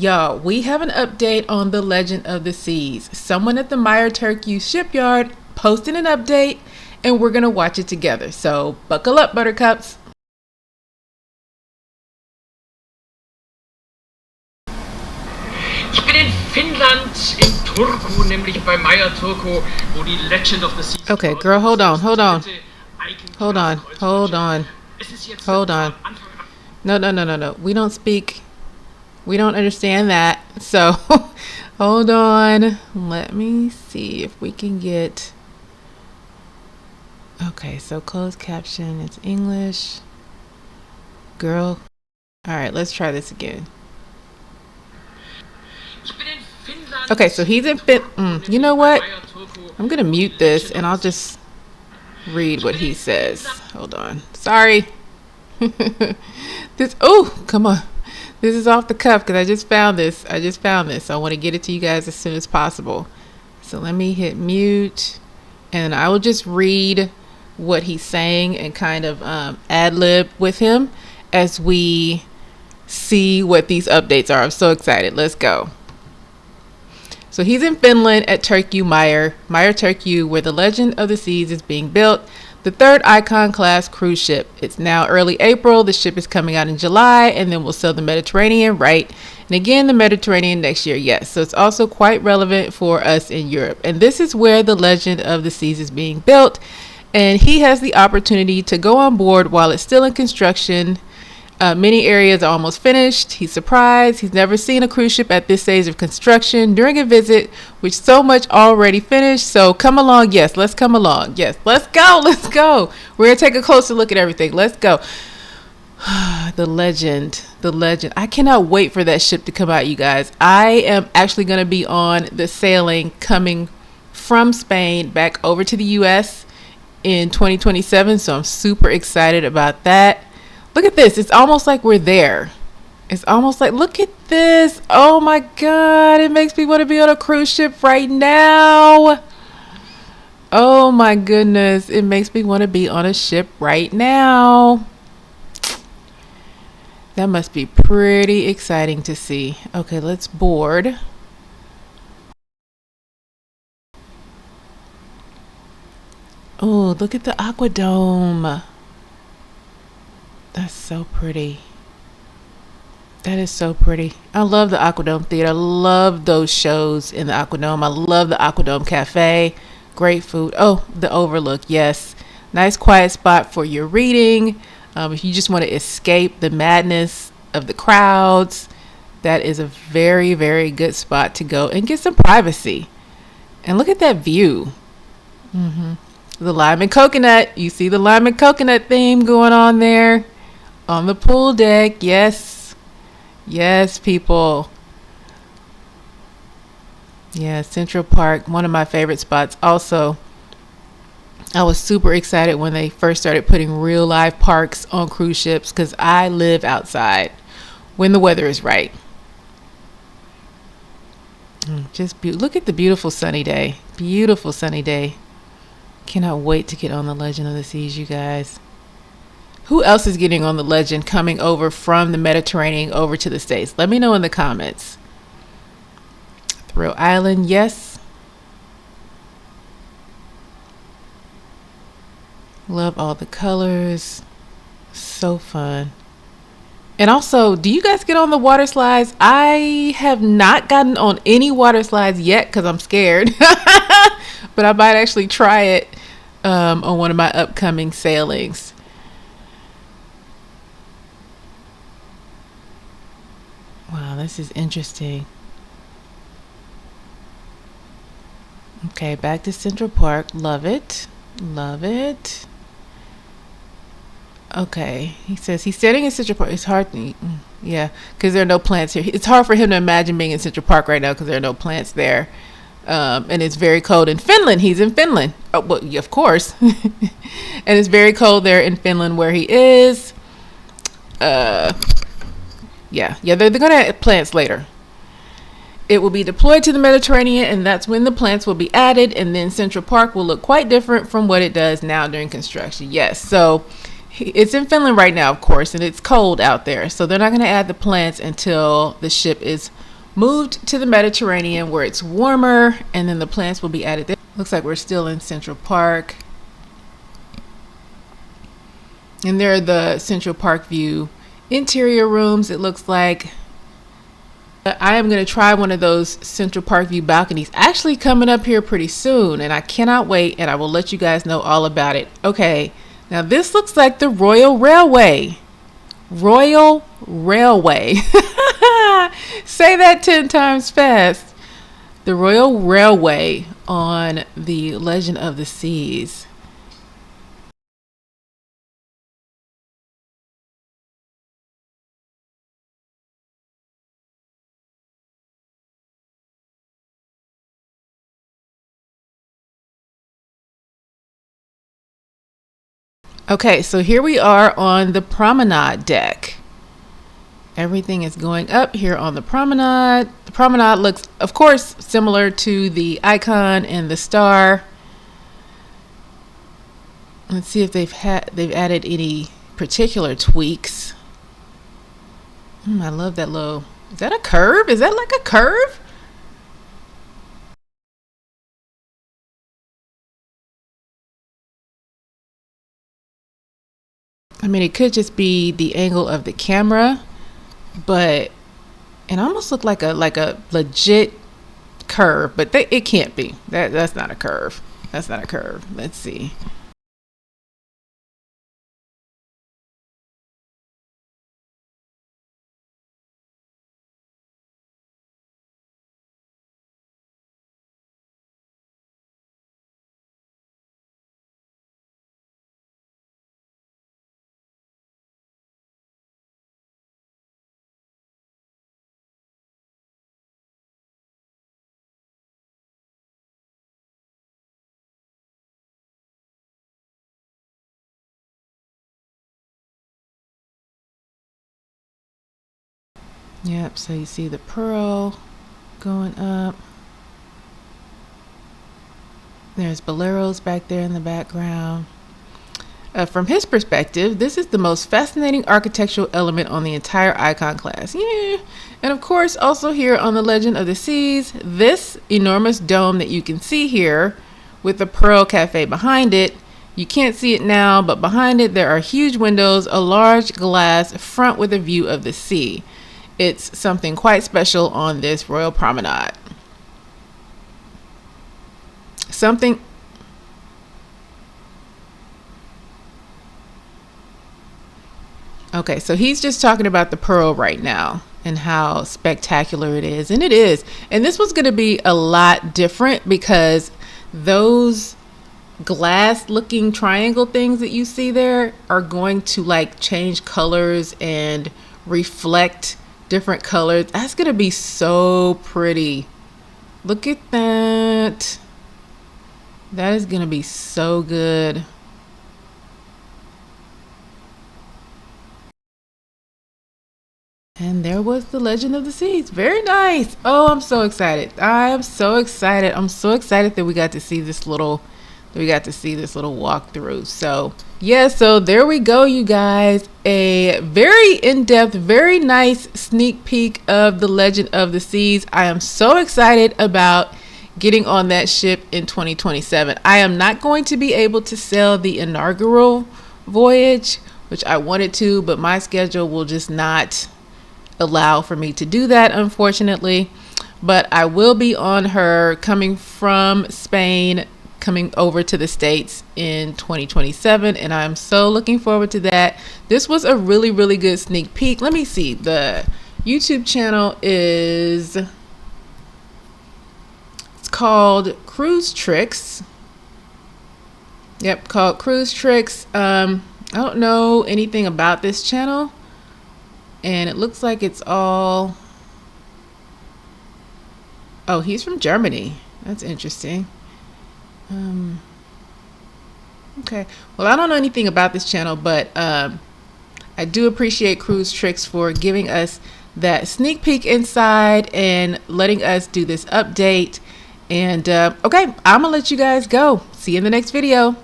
Y'all, we have an update on the Legend of the Seas. Someone at the Meyer Turku Shipyard posted an update, and we're going to watch it together. So buckle up, buttercups. Ich bin in Finland, in Turku, nämlich bei Meyer Turku, wo die Legend of the Seas... Okay, girl, hold on. No. We don't speak... We don't understand that. So, hold on. Let me see if we can get... Okay, so closed caption. It's English. Girl. All right, let's try this again. Okay, so he's in Finland. You know what? I'm going to mute this and I'll just read what he says. Hold on. Sorry. Oh, come on. This is off the cuff because I just found this. So I want to get it to you guys as soon as possible. So let me hit mute and I will just read what he's saying and kind of ad-lib with him as we see what these updates are. I'm so excited. Let's go. So he's in Finland at Meyer Turku, where the Legend of the Seas is being built. The third Icon class cruise ship. It's now early April. The ship is coming out in July, and then we'll sail the Mediterranean, right? And again, the Mediterranean next year, yes. So it's also quite relevant for us in Europe. And this is where the Legend of the Seas is being built. And he has the opportunity to go on board while it's still in construction. Many areas are almost finished. He's surprised. He's never seen a cruise ship at this stage of construction during a visit, which so much already finished. So come along. Yes, let's come along. Yes, let's go. We're going to take a closer look at everything. Let's go. The legend. I cannot wait for that ship to come out, you guys. I am actually going to be on the sailing coming from Spain back over to the US in 2027. So I'm super excited about that. Look at this. It's almost like we're there. It's almost like, look at this. Oh my God. It makes me want to be on a cruise ship right now. Oh my goodness. It makes me want to be on a ship right now. That must be pretty exciting to see. Okay, let's board. Oh, look at the aquadome. That's so pretty. That is so pretty. I love the Aquadome Theater. I love those shows in the Aquadome. I love the Aquadome Cafe. Great food. Oh, the overlook. Yes. Nice quiet spot for your reading. If you just want to escape the madness of the crowds, that is a very, very good spot to go and get some privacy. And look at that view. The lime and coconut. You see the lime and coconut theme going on there. On the pool deck, yes. Yes, people. Yeah, Central Park, one of my favorite spots. Also, I was super excited when they first started putting real live parks on cruise ships because I live outside when the weather is right. Just look at the beautiful sunny day. Beautiful sunny day. Cannot wait to get on the Legend of the Seas, you guys. Who else is getting on the Legend coming over from the Mediterranean over to the States? Let me know in the comments. Thrill Island, yes. Love all the colors. So fun. And also, do you guys get on the water slides? I have not gotten on any water slides yet because I'm scared. But I might actually try it on one of my upcoming sailings. Wow, this is interesting. Okay, back to Central Park. Love it. Okay, he says he's standing in Central Park. It's hard to, yeah, because there are no plants here. It's hard for him to imagine being in Central Park right now because there are no plants there. And it's very cold in Finland. He's in Finland. Oh, well, yeah, of course. And it's very cold there in Finland where he is. Yeah, they're going to add plants later. It will be deployed to the Mediterranean, and that's when the plants will be added, and then Central Park will look quite different from what it does now during construction. Yes, so It's in Finland right now, of course, and it's cold out there. So they're not going to add the plants until the ship is moved to the Mediterranean where it's warmer, and then the plants will be added there. Looks like we're still in Central Park. And there are the Central Park View interior rooms, it looks like. I am going to try one of those Central Park View balconies actually coming up here pretty soon, and I cannot wait, and I will let you guys know all about it. Okay, now this looks like the Royal Railway. Royal Railway. Say that 10 times fast. The Royal Railway on the Legend of the Seas. Okay, so here we are on the Promenade deck. Everything is going up here on the Promenade. The Promenade looks, of course, similar to the icon and the star. Let's see if they've added any particular tweaks. I love that low. Is that a curve? Is that like a curve? I mean, it could just be the angle of the camera, but it almost looked like a legit curve, but it can't be. That's not a curve. That's not a curve. Let's see. Yep, so you see the pearl going up. There's boleros back there in the background. From his perspective, this is the most fascinating architectural element on the entire icon class. Yeah. And of course, also here on the Legend of the Seas, this enormous dome that you can see here with the Pearl Cafe behind it. You can't see it now, but behind it there are huge windows, a large glass front with a view of the sea. It's something quite special on this Royal Promenade. Something... Okay, so he's just talking about the pearl right now and how spectacular it is. And it is. And this was going to be a lot different because those glass looking triangle things that you see there are going to like change colors and reflect different colors. That's going to be so pretty. Look at that. That is going to be so good. And there was the Legend of the Seas. Very nice. Oh, I'm so excited. I am so excited. I'm so excited that we got to see this little walkthrough. So yeah, so there we go, you guys. A very in-depth, very nice sneak peek of the Legend of the Seas. I am so excited about getting on that ship in 2027. I am not going to be able to sail the inaugural voyage, which I wanted to, but my schedule will just not allow for me to do that, unfortunately. But I will be on her coming from Spain, coming over to the States in 2027, and I'm so looking forward to that. This was a really, really good sneak peek. Let me see. The YouTube channel is, it's called Cruise Tricks. Yep, called Cruise Tricks. I don't know anything about this channel, and it looks like it's all... Oh, he's from Germany. That's interesting. Okay, well, I don't know anything about this channel, but I do appreciate Cruise Tricks for giving us that sneak peek inside and letting us do this update. And okay, I'm gonna let you guys go. See you in the next video.